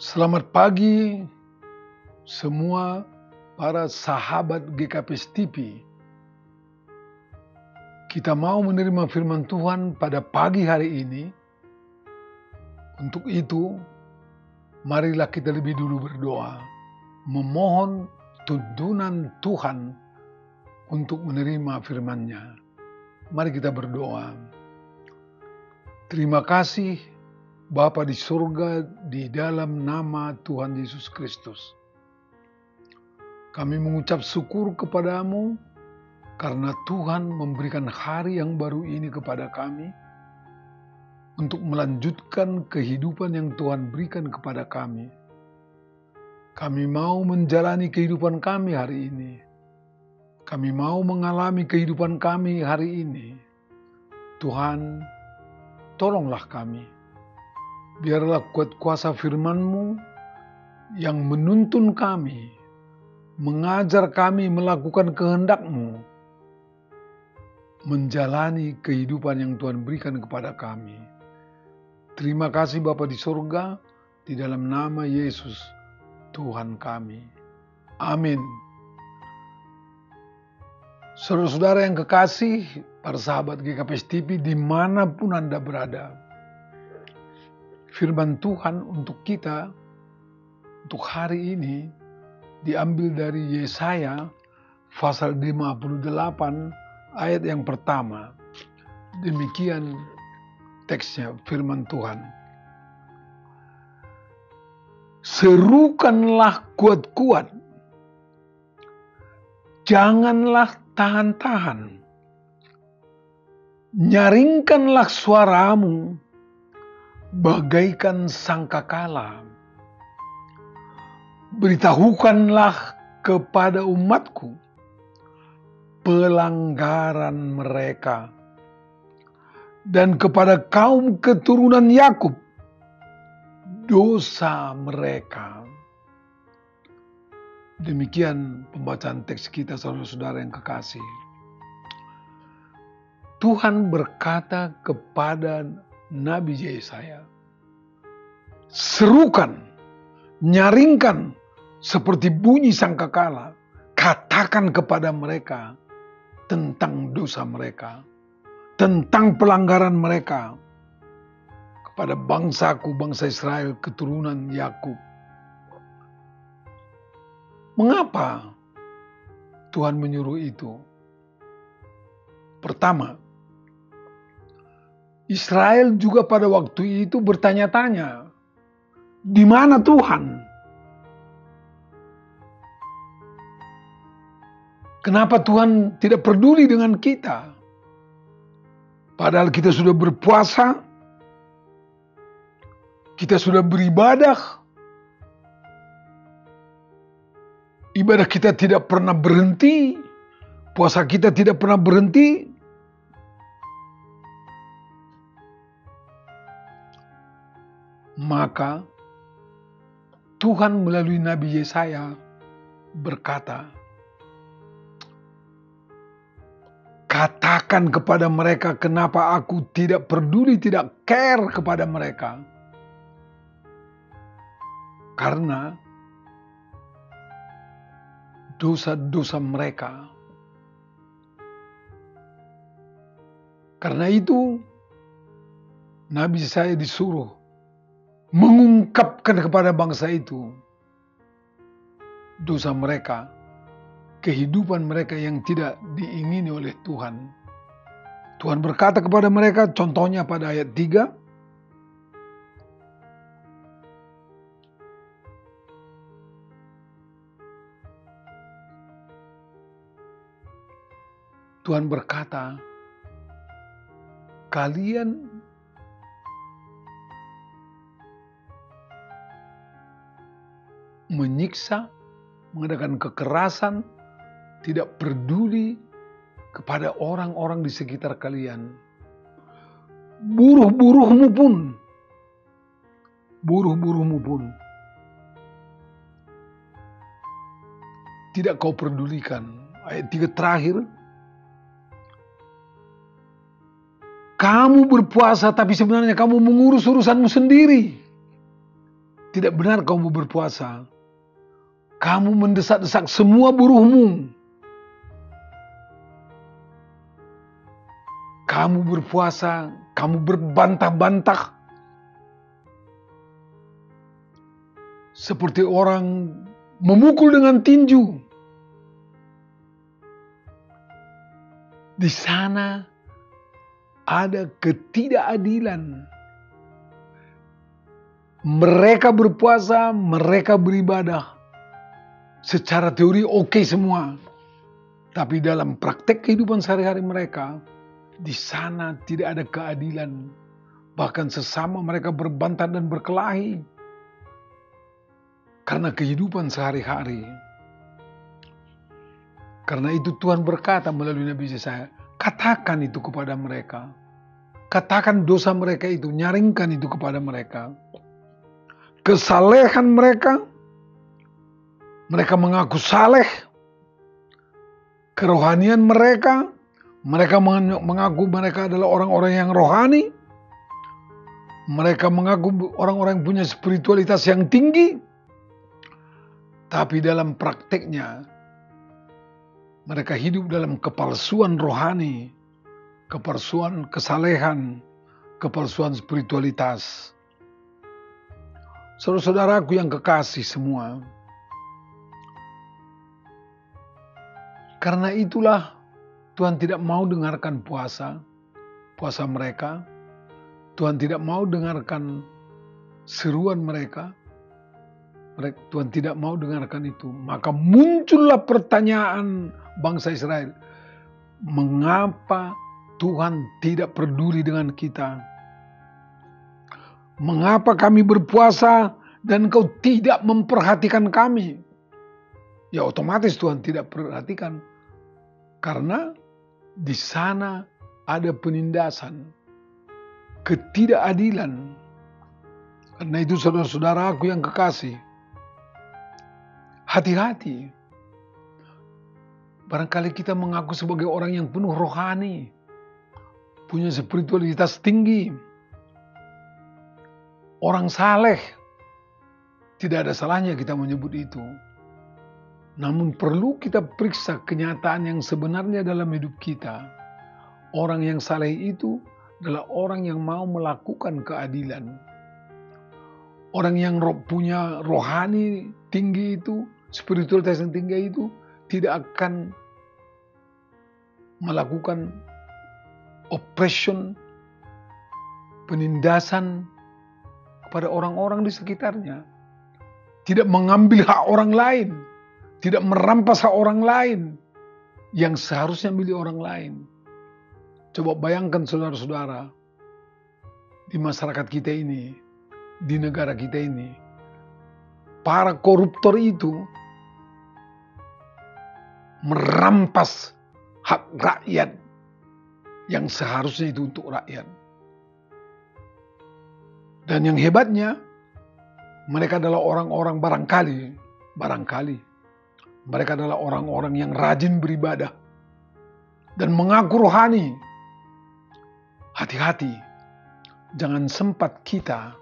Selamat pagi semua para sahabat GKP TV. Kita mau menerima firman Tuhan pada pagi hari ini. Untuk itu, marilah kita lebih dulu berdoa, memohon tuntunan Tuhan untuk menerima firman-Nya. Mari kita berdoa. Terima kasih Bapa di surga, di dalam nama Tuhan Yesus Kristus. Kami mengucap syukur kepadamu karena Tuhan memberikan hari yang baru ini kepada kami untuk melanjutkan kehidupan yang Tuhan berikan kepada kami. Kami mau menjalani kehidupan kami hari ini. Kami mau mengalami kehidupan kami hari ini. Tuhan, tolonglah kami. Biarlah kuat kuasa firman-Mu yang menuntun kami, mengajar kami melakukan kehendak-Mu, menjalani kehidupan yang Tuhan berikan kepada kami. Terima kasih Bapa di surga, di dalam nama Yesus, Tuhan kami. Amin. Saudara-saudara yang kekasih, para sahabat GKP TV dimanapun Anda berada, firman Tuhan untuk kita, untuk hari ini, diambil dari Yesaya pasal 58 ayat yang pertama. Demikian teksnya, firman Tuhan. Serukanlah kuat-kuat, janganlah tahan-tahan. Nyaringkanlah suaramu bagaikan sangkakala. Beritahukanlah kepada umatku pelanggaran mereka, dan kepada kaum keturunan Yakub dosa mereka. Demikian pembacaan teks kita, saudara-saudara yang kekasih. Tuhan berkata kepada Nabi Yesaya, serukan, nyaringkan seperti bunyi sangkakala, katakan kepada mereka tentang dosa mereka, tentang pelanggaran mereka, kepada bangsaku, bangsa Israel, keturunan Yakub. Mengapa Tuhan menyuruh itu? Pertama, Israel juga pada waktu itu bertanya-tanya, di mana Tuhan? Kenapa Tuhan tidak peduli dengan kita? Padahal kita sudah berpuasa, kita sudah beribadah, ibadah kita tidak pernah berhenti, puasa kita tidak pernah berhenti. Maka Tuhan melalui Nabi Yesaya berkata, katakan kepada mereka kenapa aku tidak peduli, tidak care kepada mereka. Karena dosa-dosa mereka. Karena itu Nabi Yesaya disuruh mengungkapkan kepada bangsa itu dosa mereka, kehidupan mereka yang tidak diingini oleh Tuhan. Tuhan berkata kepada mereka, contohnya pada ayat 3, Tuhan berkata, kalian menyiksa, mengadakan kekerasan, tidak peduli kepada orang-orang di sekitar kalian. Buruh-buruhmu pun tidak kau pedulikan. Ayat 3 terakhir, kamu berpuasa tapi sebenarnya kamu mengurus urusanmu sendiri. Tidak benar kamu berpuasa. Kamu mendesak-desak semua buruhmu. Kamu berpuasa, kamu berbantah-bantah. Seperti orang memukul dengan tinju. Di sana ada ketidakadilan. Mereka berpuasa, mereka beribadah. Secara teori oke semua. Tapi dalam praktek kehidupan sehari-hari mereka, di sana tidak ada keadilan. Bahkan sesama mereka berbantah dan berkelahi. Karena kehidupan sehari-hari. Karena itu Tuhan berkata melalui Nabi Yesaya, katakan itu kepada mereka. Katakan dosa mereka itu, nyaringkan itu kepada mereka. Kesalehan mereka mengaku saleh. Kerohanian mereka mengaku mereka adalah orang-orang yang rohani. Mereka mengaku orang-orang yang punya spiritualitas yang tinggi. Tapi dalam prakteknya, mereka hidup dalam kepalsuan rohani, kepalsuan kesalehan, kepalsuan spiritualitas. Saudara-saudaraku yang kekasih semua, karena itulah Tuhan tidak mau dengarkan puasa mereka. Tuhan tidak mau dengarkan seruan mereka. Tuhan tidak mau dengarkan itu. Maka muncullah pertanyaan bangsa Israel. Mengapa Tuhan tidak peduli dengan kita? Mengapa kami berpuasa dan Engkau tidak memperhatikan kami? Ya otomatis Tuhan tidak perhatikan. Karena di sana ada penindasan, ketidakadilan. Karena itu saudara-saudaraku yang kekasih, hati-hati. Barangkali kita mengaku sebagai orang yang penuh rohani, punya spiritualitas tinggi, orang saleh. Tidak ada salahnya kita menyebut itu. Namun perlu kita periksa kenyataan yang sebenarnya dalam hidup kita. Orang yang saleh itu adalah orang yang mau melakukan keadilan. Orang yang punya rohani tinggi itu, spiritualitas yang tinggi itu, tidak akan melakukan oppression, penindasan kepada orang-orang di sekitarnya. Tidak mengambil hak orang lain. Tidak merampas hak orang lain yang seharusnya milik orang lain. Coba bayangkan saudara-saudara, di masyarakat kita ini, di negara kita ini, para koruptor itu merampas hak rakyat yang seharusnya itu untuk rakyat. Dan yang hebatnya, mereka adalah orang-orang barangkali, mereka adalah orang-orang yang rajin beribadah dan mengaku rohani. Hati-hati, jangan sempat kita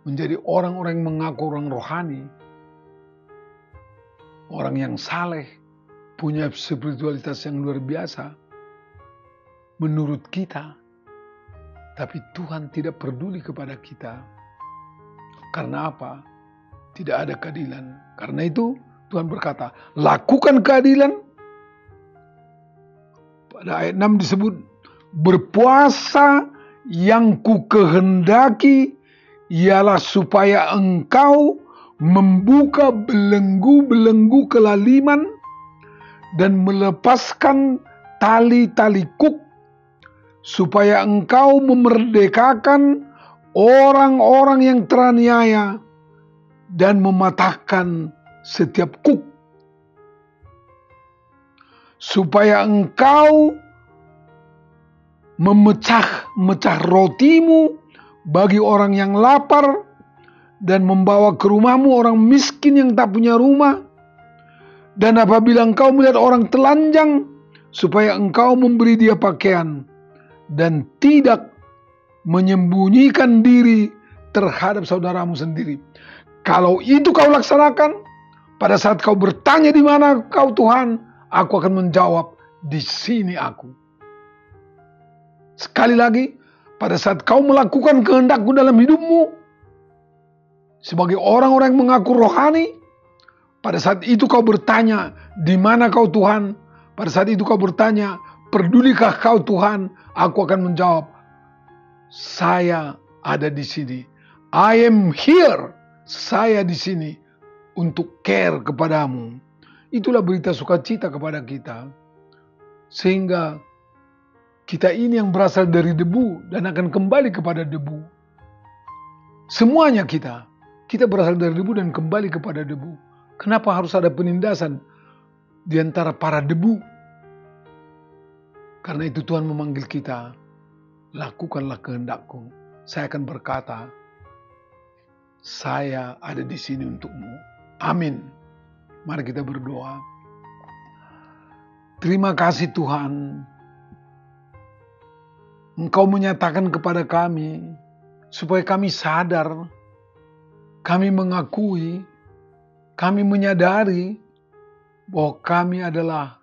menjadi orang-orang yang mengaku orang rohani, orang yang saleh, punya spiritualitas yang luar biasa menurut kita, tapi Tuhan tidak peduli kepada kita. Karena apa? Tidak ada keadilan. Karena itu Tuhan berkata, lakukan keadilan. Pada ayat 6 disebut, berpuasa yang ku kehendaki ialah supaya engkau membuka belenggu-belenggu kelaliman dan melepaskan tali-tali kuk, supaya engkau memerdekakan orang-orang yang teraniaya dan mematahkan setiap kuk, supaya engkau memecah-mecah rotimu bagi orang yang lapar dan membawa ke rumahmu orang miskin yang tak punya rumah. Dan apabila engkau melihat orang telanjang, supaya engkau memberi dia pakaian dan tidak menyembunyikan diri terhadap saudaramu sendiri. Kalau itu kau laksanakan, pada saat kau bertanya di mana kau Tuhan, aku akan menjawab, di sini aku. Sekali lagi, pada saat kau melakukan kehendak-Ku dalam hidupmu, sebagai orang-orang yang mengaku rohani, pada saat itu kau bertanya, di mana kau Tuhan? Pada saat itu kau bertanya, pedulikah kau Tuhan? Aku akan menjawab, saya ada di sini. I am here. Saya di sini untuk care kepadamu. Itulah berita sukacita kepada kita. Sehingga kita ini yang berasal dari debu dan akan kembali kepada debu. Semuanya kita berasal dari debu dan kembali kepada debu. Kenapa harus ada penindasan di antara para debu? Karena itu Tuhan memanggil kita, lakukanlah kehendak-Ku. Saya akan berkata, saya ada di sini untukmu. Amin. Mari kita berdoa. Terima kasih Tuhan, Engkau menyatakan kepada kami, supaya kami sadar, kami mengakui, kami menyadari bahwa kami adalah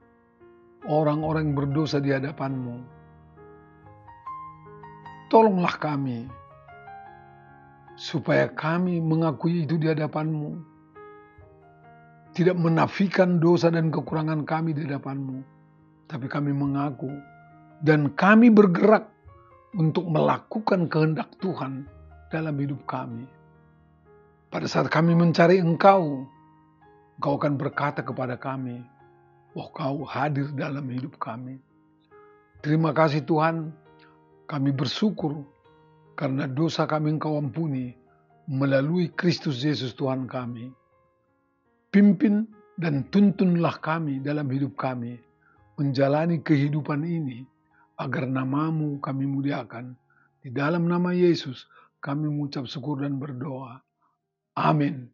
orang-orang yang berdosa di hadapan-Mu. Tolonglah kami, supaya kami mengakui itu di hadapan-Mu, tidak menafikan dosa dan kekurangan kami di hadapan-Mu, tapi kami mengaku dan kami bergerak untuk melakukan kehendak Tuhan dalam hidup kami. Pada saat kami mencari Engkau, Engkau akan berkata kepada kami, bahwa Kau hadir dalam hidup kami. Terima kasih Tuhan, kami bersyukur karena dosa kami Engkau ampuni melalui Kristus Yesus Tuhan kami. Pimpin dan tuntunlah kami dalam hidup kami, menjalani kehidupan ini, agar nama-Mu kami muliakan. Di dalam nama Yesus kami mengucap syukur dan berdoa. Amin.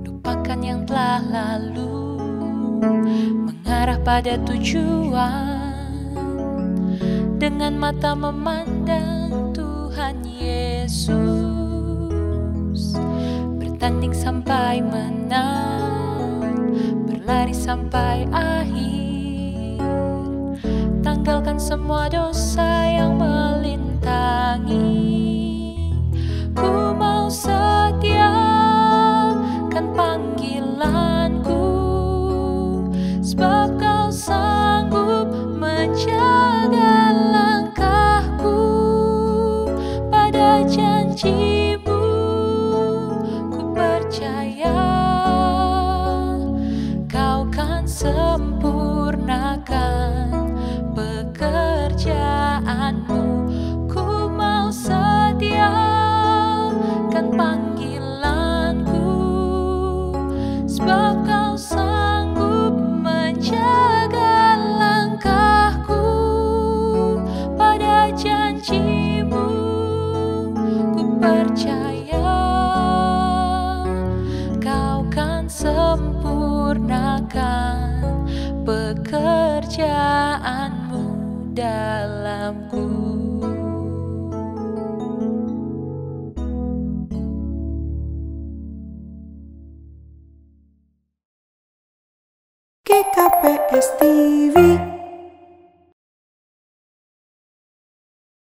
Lupakan yang telah lalu, mengarah pada tujuan, dengan mata memandang Tuhan Yesus, bertanding sampai menang, berlari sampai akhir, tanggalkan semua dosa yang melintangi. Ku mau setia kan panggilanku, sebab Kau sanggup menjaga langkahku. Pada janji-Mu ku percaya, Kau kan sempurnakan pekerjaan-Mu. Ku mau setia kan panggilanku, sebab Kau sanggup menjaga langkahku. Pada janji-Mu ku percaya, Kau kan sempurnakan pekerjaan-Mu dalamku. GKPS